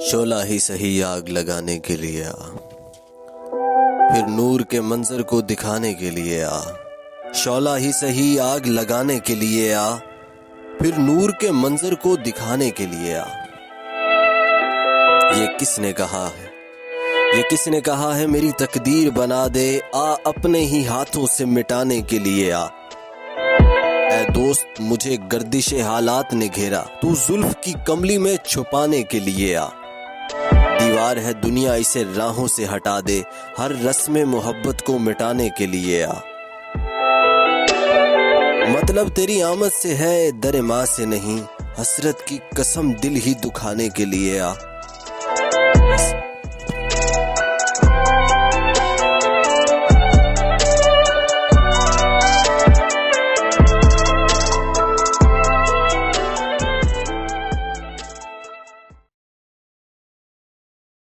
शोला ही सही आग लगाने के लिए आ, फिर नूर के मंजर को दिखाने के लिए आ। शोला ही सही आग लगाने के लिए आ, फिर नूर के मंजर को दिखाने के लिए आ। ये किसने कहा है, ये किसने कहा है मेरी तकदीर बना दे, आ अपने ही हाथों से मिटाने के लिए आ। ऐ दोस्त मुझे गर्दिशे हालात ने घेरा, तू जुल्फ की कमली में छुपाने के लिए आ। दीवार है दुनिया इसे राहों से हटा दे, हर रस्म मोहब्बत को मिटाने के लिए आ। मतलब तेरी आमद से है दर माँ से नहीं, हसरत की कसम दिल ही दुखाने के लिए आ।